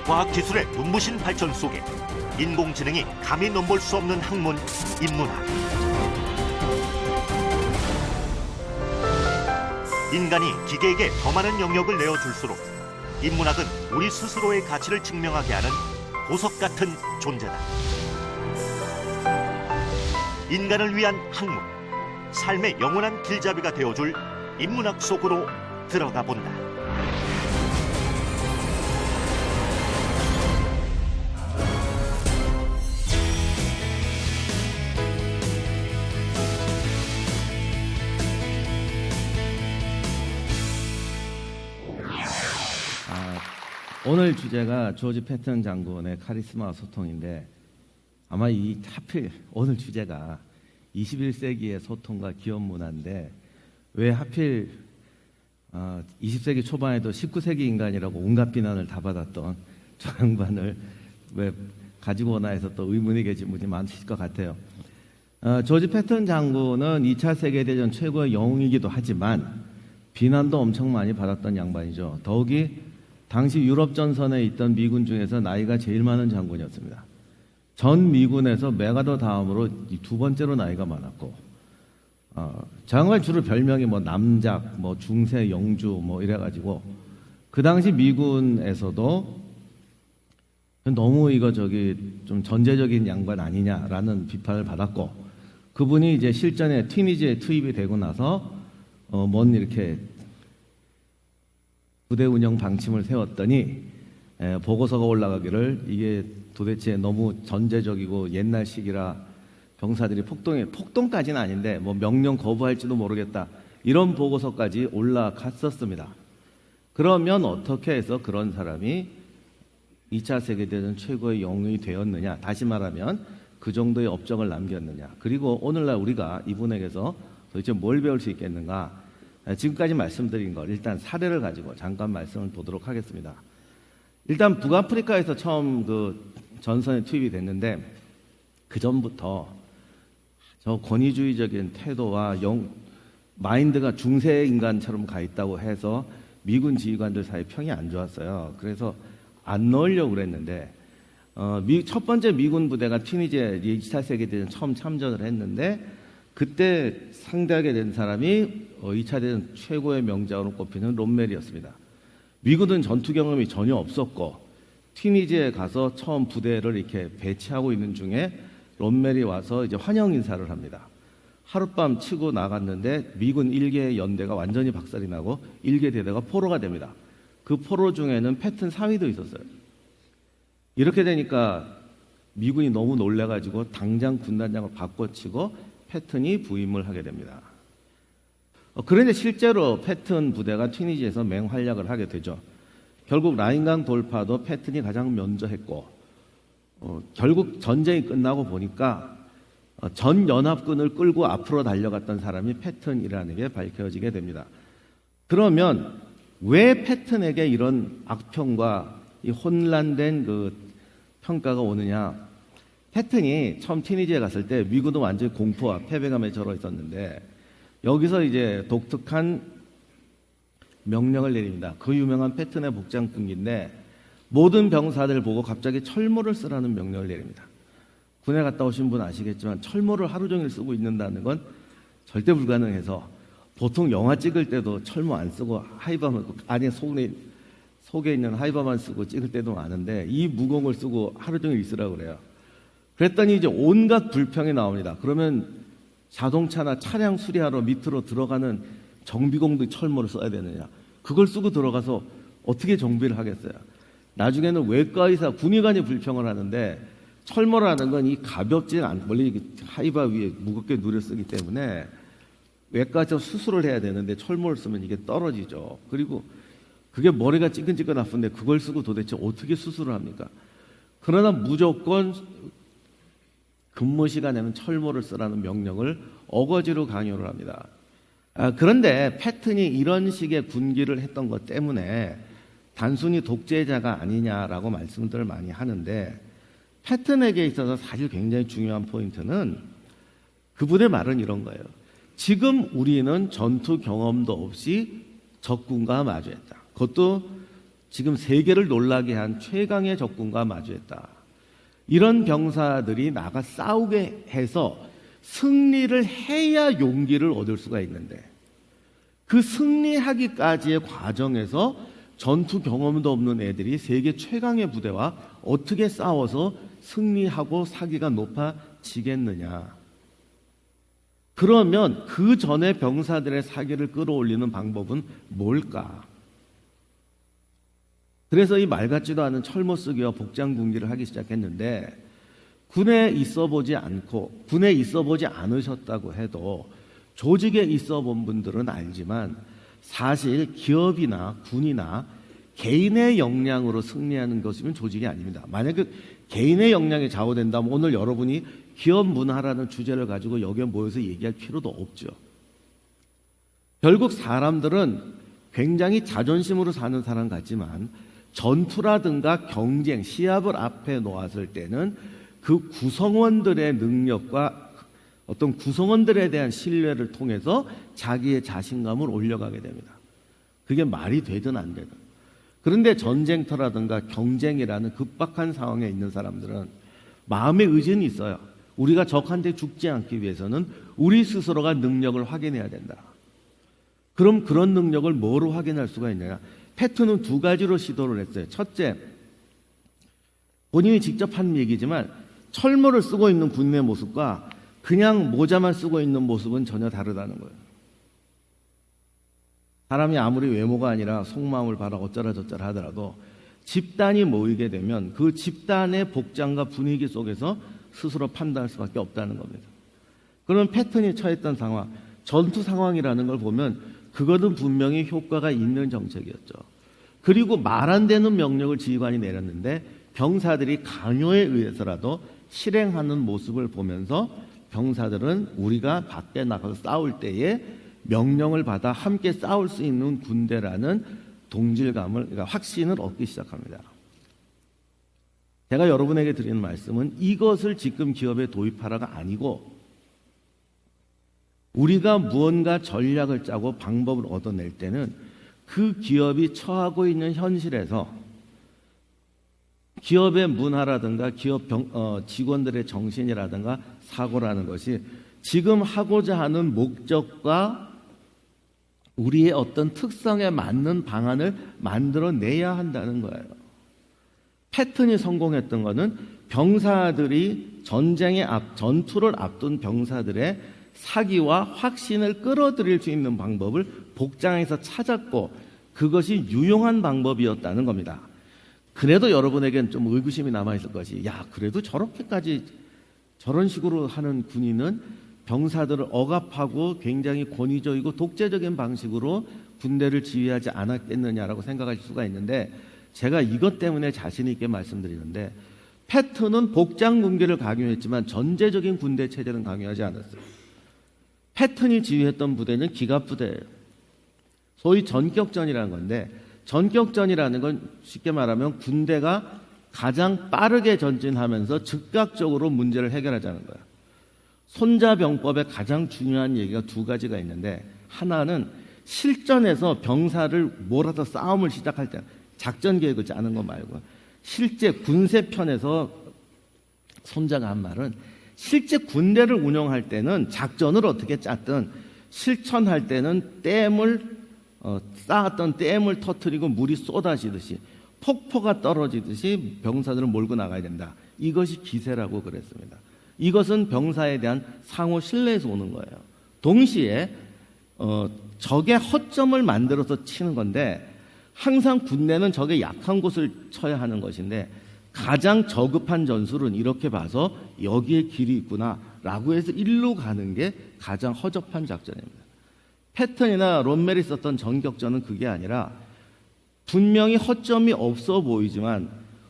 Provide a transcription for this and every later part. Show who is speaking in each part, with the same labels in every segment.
Speaker 1: 과학기술의 눈부신 발전 속에 인공지능이 감히 넘볼 수 없는 학문, 인문학. 인간이 기계에게 더 많은 영역을 내어줄수록 인문학은 우리 스스로의 가치를 증명하게 하는 보석 같은 존재다. 인간을 위한 학문, 삶의 영원한 길잡이가 되어줄 인문학 속으로 들어가 본다.
Speaker 2: 오늘 주제가 조지 패턴 장군의 카리스마 소통인데, 아마 하필 오늘 주제가 21세기의 소통과 기업 문화인데 왜 하필 20세기 초반에도 19세기 인간이라고 온갖 비난을 다 받았던 저 양반을 왜 가지고 오나 해서 또 의문이 계신 분이 많으실 것 같아요. 조지 패턴 장군은 2차 세계대전 최고의 영웅이기도 하지만 비난도 엄청 많이 받았던 양반이죠. 더욱이 당시 유럽 전선에 있던 미군 중에서 나이가 제일 많은 장군이었습니다. 전 미군에서 메가더 다음으로 두 번째로 나이가 많았고, 장관 주로 별명이 뭐 남작, 뭐 중세 영주 뭐 이래가지고 그 당시 미군에서도 너무 좀 전제적인 양반 아니냐라는 비판을 받았고, 그분이 이제 실전에 튀니지에 투입이 되고 나서 이렇게 부대 운영 방침을 세웠더니 보고서가 올라가기를 이게 도대체 너무 전제적이고 옛날식이라 병사들이 폭동까지는 아닌데 뭐 명령 거부할지도 모르겠다, 이런 보고서까지 올라갔었습니다. 그러면 어떻게 해서 그런 사람이 2차 세계대전 최고의 영웅이 되었느냐, 다시 말하면 그 정도의 업적을 남겼느냐, 그리고 오늘날 우리가 이분에게서 도대체 뭘 배울 수 있겠는가, 지금까지 말씀드린 걸 일단 사례를 가지고 잠깐 말씀을 보도록 하겠습니다. 일단 북아프리카에서 처음 전선에 투입이 됐는데 그 전부터 저 권위주의적인 태도와 마인드가 중세 인간처럼 가 있다고 해서 미군 지휘관들 사이 평이 안 좋았어요. 그래서 안 넣으려고 그랬는데 첫 번째 미군 부대가 튀니지에 2차 세계대전 처음 참전을 했는데 그때 상대하게 된 사람이 2차 대전 최고의 명장으로 꼽히는 롬멜이었습니다. 미군은 전투 경험이 전혀 없었고 튀니지에 가서 처음 부대를 이렇게 배치하고 있는 중에 롬멜이 와서 이제 환영 인사를 합니다. 하룻밤 치고 나갔는데 미군 1개 연대가 완전히 박살이 나고 1개 대대가 포로가 됩니다. 그 포로 중에는 패튼 사위도 있었어요. 이렇게 되니까 미군이 너무 놀래가지고 당장 군단장을 바꿔치고 패튼이 부임을 하게 됩니다. 그런데 실제로 패튼 부대가 튀니지에서 맹활약을 하게 되죠. 결국 라인강 돌파도 패튼이 가장 먼저 했고, 결국 전쟁이 끝나고 보니까 전 연합군을 끌고 앞으로 달려갔던 사람이 패튼이라는 게 밝혀지게 됩니다. 그러면 왜 패튼에게 이런 악평과 이 혼란된 평가가 오느냐? 패튼이 처음 튀니지에 갔을 때 미군은 완전히 공포와 패배감에 절어 있었는데 여기서 이제 독특한 명령을 내립니다. 그 유명한 패튼의 복장풍기인데 모든 병사들 보고 갑자기 철모를 쓰라는 명령을 내립니다. 군에 갔다 오신 분 아시겠지만 철모를 하루 종일 쓰고 있는다는 건 절대 불가능해서 보통 영화 찍을 때도 철모 안 쓰고 하이바만, 안에 속에 있는 하이바만 쓰고 찍을 때도 많은데 이 무공을 쓰고 하루 종일 있으라고 그래요. 그랬더니 이제 온갖 불평이 나옵니다. 그러면 자동차나 차량 수리하러 밑으로 들어가는 정비공도 철모를 써야 되느냐, 그걸 쓰고 들어가서 어떻게 정비를 하겠어요. 나중에는 외과의사, 군의관이 불평을 하는데 철모라는 건 이 가볍진 않고 원래 하이바 위에 무겁게 누려 쓰기 때문에 외과에서 수술을 해야 되는데 철모를 쓰면 이게 떨어지죠. 그리고 그게 머리가 찌끈찌끈 아픈데 그걸 쓰고 도대체 어떻게 수술을 합니까? 그러나 무조건 근무 시간에는 철모를 쓰라는 명령을 어거지로 강요를 합니다. 그런데 패튼이 이런 식의 군기를 했던 것 때문에 단순히 독재자가 아니냐라고 말씀들을 많이 하는데, 패튼에게 있어서 사실 굉장히 중요한 포인트는 그분의 말은 이런 거예요. 지금 우리는 전투 경험도 없이 적군과 마주했다. 그것도 지금 세계를 놀라게 한 최강의 적군과 마주했다. 이런 병사들이 나가 싸우게 해서 승리를 해야 용기를 얻을 수가 있는데, 그 승리하기까지의 과정에서 전투 경험도 없는 애들이 세계 최강의 부대와 어떻게 싸워서 승리하고 사기가 높아지겠느냐. 그러면 그 전에 병사들의 사기를 끌어올리는 방법은 뭘까? 그래서 이 말 같지도 않은 철모 쓰기와 복장 군기를 하기 시작했는데, 군에 있어 보지 않으셨다고 해도 조직에 있어 본 분들은 알지만, 사실 기업이나 군이나 개인의 역량으로 승리하는 것이면 조직이 아닙니다. 만약에 개인의 역량이 좌우된다면 오늘 여러분이 기업 문화라는 주제를 가지고 여기에 모여서 얘기할 필요도 없죠. 결국 사람들은 굉장히 자존심으로 사는 사람 같지만, 전투라든가 경쟁, 시합을 앞에 놓았을 때는 그 구성원들의 능력과 어떤 구성원들에 대한 신뢰를 통해서 자기의 자신감을 올려가게 됩니다. 그게 말이 되든 안 되든. 그런데 전쟁터라든가 경쟁이라는 급박한 상황에 있는 사람들은 마음의 의지는 있어요. 우리가 적한테 죽지 않기 위해서는 우리 스스로가 능력을 확인해야 된다. 그럼 그런 능력을 뭐로 확인할 수가 있느냐? 패트는 두 가지로 시도를 했어요. 첫째, 본인이 직접 한 얘기지만 철모를 쓰고 있는 군인의 모습과 그냥 모자만 쓰고 있는 모습은 전혀 다르다는 거예요. 사람이 아무리 외모가 아니라 속마음을 봐라 어쩌라 저쩌라 하더라도 집단이 모이게 되면 그 집단의 복장과 분위기 속에서 스스로 판단할 수밖에 없다는 겁니다. 그러면 패턴이 처했던 상황, 전투 상황이라는 걸 보면 그것은 분명히 효과가 있는 정책이었죠. 그리고 말 안 되는 명령을 지휘관이 내렸는데 병사들이 강요에 의해서라도 실행하는 모습을 보면서 병사들은 우리가 밖에 나가서 싸울 때에 명령을 받아 함께 싸울 수 있는 군대라는 동질감을, 그러니까 확신을 얻기 시작합니다. 제가 여러분에게 드리는 말씀은 이것을 지금 기업에 도입하라가 아니고, 우리가 무언가 전략을 짜고 방법을 얻어낼 때는 그 기업이 처하고 있는 현실에서 기업의 문화라든가 기업 직원들의 정신이라든가 사고라는 것이 지금 하고자 하는 목적과 우리의 어떤 특성에 맞는 방안을 만들어내야 한다는 거예요. 패턴이 성공했던 것은 병사들이 전투를 앞둔 병사들의 사기와 확신을 끌어들일 수 있는 방법을 복장에서 찾았고, 그것이 유용한 방법이었다는 겁니다. 그래도 여러분에겐 좀 의구심이 남아있을 것이, 야, 그래도 저렇게까지 저런 식으로 하는 군인은 병사들을 억압하고 굉장히 권위적이고 독재적인 방식으로 군대를 지휘하지 않았겠느냐라고 생각하실 수가 있는데, 제가 이것 때문에 자신 있게 말씀드리는데, 패턴은 복장 군기를 강요했지만 전제적인 군대 체제는 강요하지 않았어요. 패턴이 지휘했던 부대는 기갑부대예요. 소위 전격전이라는 건데, 전격전이라는 건 쉽게 말하면 군대가 가장 빠르게 전진하면서 즉각적으로 문제를 해결하자는 거예요. 손자병법의 가장 중요한 얘기가 두 가지가 있는데, 하나는 실전에서 병사를 몰아서 싸움을 시작할 때 작전 계획을 짜는 거 말고, 실제 군세편에서 손자가 한 말은, 실제 군대를 운영할 때는 작전을 어떻게 짰든 실천할 때는 쌓았던 댐을 터뜨리고 물이 쏟아지듯이 폭포가 떨어지듯이 병사들을 몰고 나가야 된다. 이것이 기세라고 그랬습니다. 이것은 병사에 대한 상호 신뢰에서 오는 거예요. 동시에 적의 허점을 만들어서 치는 건데, 항상 군대는 적의 약한 곳을 쳐야 하는 것인데, 가장 저급한 전술은 이렇게 봐서 여기에 길이 있구나 라고 해서 일로 가는 게 가장 허접한 작전입니다. 패턴이나 롬멜이 썼던 전격전은 그게 아니라 분명히 허점이 없어 보이지만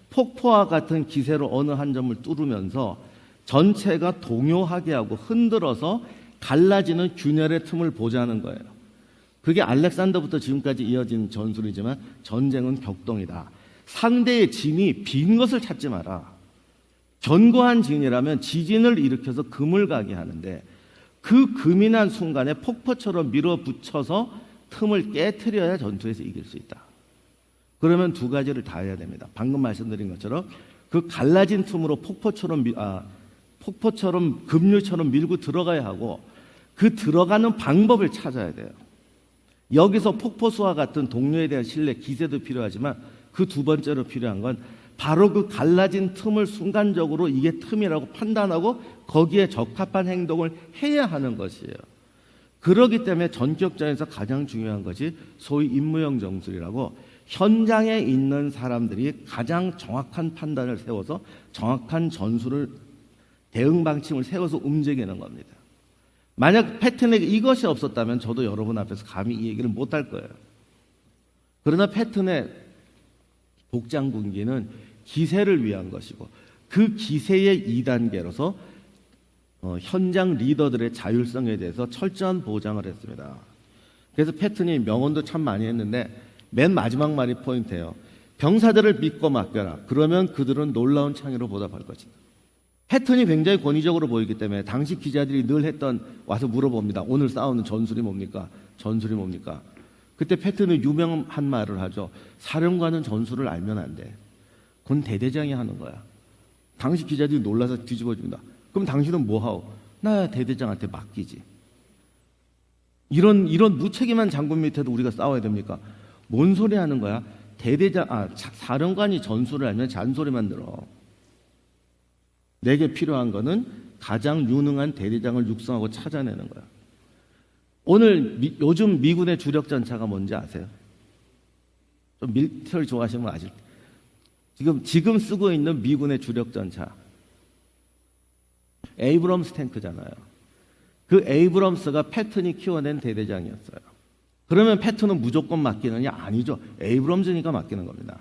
Speaker 2: 폭포와 같은 기세로 어느 한 점을 뚫으면서 전체가 동요하게 하고 흔들어서 갈라지는 균열의 틈을 보자는 거예요. 그게 알렉산더부터 지금까지 이어진 전술이지만 전쟁은 격동이다. 상대의 진이 빈 것을 찾지 마라. 견고한 진이라면 지진을 일으켜서 금을 가게 하는데, 그 금이 난 순간에 폭포처럼 밀어붙여서 틈을 깨트려야 전투에서 이길 수 있다. 그러면 두 가지를 다 해야 됩니다. 방금 말씀드린 것처럼 그 갈라진 틈으로 폭포처럼 급류처럼 밀고 들어가야 하고 그 들어가는 방법을 찾아야 돼요. 여기서 폭포수와 같은 동료에 대한 신뢰, 기세도 필요하지만 그 두 번째로 필요한 건 바로 그 갈라진 틈을 순간적으로 이게 틈이라고 판단하고 거기에 적합한 행동을 해야 하는 것이에요. 그렇기 때문에 전격전에서 가장 중요한 것이 소위 임무형 정술이라고 현장에 있는 사람들이 가장 정확한 판단을 세워서 정확한 전술을 대응 방침을 세워서 움직이는 겁니다. 만약 패턴에 이것이 없었다면 저도 여러분 앞에서 감히 이 얘기를 못할 거예요. 그러나 패턴의 복장 군기는 기세를 위한 것이고 그 기세의 2단계로서 현장 리더들의 자율성에 대해서 철저한 보장을 했습니다. 그래서 패턴이 명언도 참 많이 했는데 맨 마지막 말이 포인트예요. 병사들을 믿고 맡겨라. 그러면 그들은 놀라운 창의로 보답할 것이다. 패턴이 굉장히 권위적으로 보이기 때문에 당시 기자들이 늘 와서 물어봅니다. 오늘 싸우는 전술이 뭡니까? 전술이 뭡니까? 그때 패턴은 유명한 말을 하죠. 사령관은 전술을 알면 안 돼. 그건 대대장이 하는 거야. 당시 기자들이 놀라서 뒤집어줍니다. 그럼 당신은 뭐 하오? 나 대대장한테 맡기지. 이런 무책임한 장군 밑에도 우리가 싸워야 됩니까? 뭔 소리 하는 거야? 사령관이 전술을 알면 잔소리만 들어. 내게 필요한 거는 가장 유능한 대대장을 육성하고 찾아내는 거야. 요즘 미군의 주력 전차가 뭔지 아세요? 좀 밀리터리 좋아하시면 아실 텐데. 지금 쓰고 있는 미군의 주력 전차. 에이브럼스 탱크잖아요. 그 에이브럼스가 패턴이 키워낸 대대장이었어요. 그러면 패턴은 무조건 맡기느냐? 아니죠. 에이브럼스니까 맡기는 겁니다.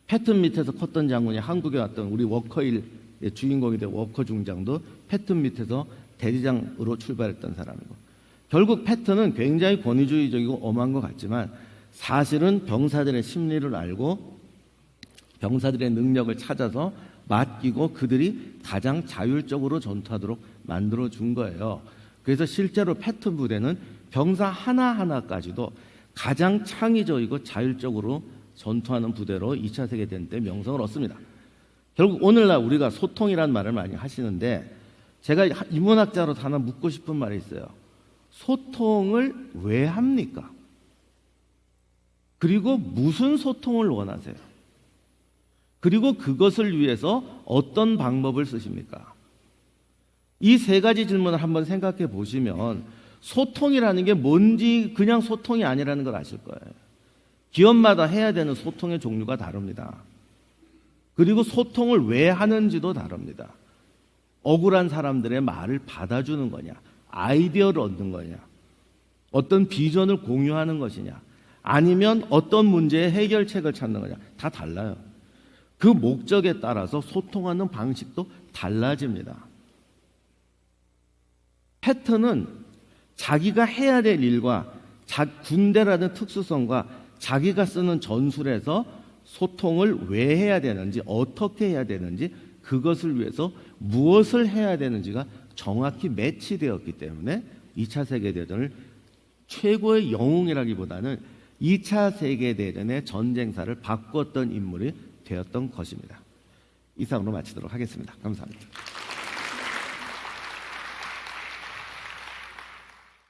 Speaker 2: 패턴 밑에서 컸던 장군이 한국에 왔던 우리 워커1의 주인공이 된 워커 중장도 패턴 밑에서 대대장으로 출발했던 사람이고, 결국 패턴은 굉장히 권위주의적이고 엄한 것 같지만 사실은 병사들의 심리를 알고 병사들의 능력을 찾아서 맡기고 그들이 가장 자율적으로 전투하도록 만들어준 거예요. 그래서 실제로 패턴 부대는 병사 하나하나까지도 가장 창의적이고 자율적으로 전투하는 부대로 2차 세계대전 때 명성을 얻습니다. 결국 오늘날 우리가 소통이라는 말을 많이 하시는데 제가 인문학자로서 하나 묻고 싶은 말이 있어요. 소통을 왜 합니까? 그리고 무슨 소통을 원하세요? 그리고 그것을 위해서 어떤 방법을 쓰십니까? 이 세 가지 질문을 한번 생각해 보시면 소통이라는 게 뭔지 그냥 소통이 아니라는 걸 아실 거예요. 기업마다 해야 되는 소통의 종류가 다릅니다. 그리고 소통을 왜 하는지도 다릅니다. 억울한 사람들의 말을 받아주는 거냐, 아이디어를 얻는 거냐, 어떤 비전을 공유하는 것이냐, 아니면 어떤 문제의 해결책을 찾는 거냐, 다 달라요. 그 목적에 따라서 소통하는 방식도 달라집니다. 패턴은 자기가 해야 될 일과 군대라는 특수성과 자기가 쓰는 전술에서 소통을 왜 해야 되는지, 어떻게 해야 되는지, 그것을 위해서 무엇을 해야 되는지가 정확히 매치되었기 때문에 2차 세계대전을 최고의 영웅이라기보다는 2차 세계대전의 전쟁사를 바꿨던 인물이 되었던 것입니다. 이상으로 마치도록 하겠습니다. 감사합니다.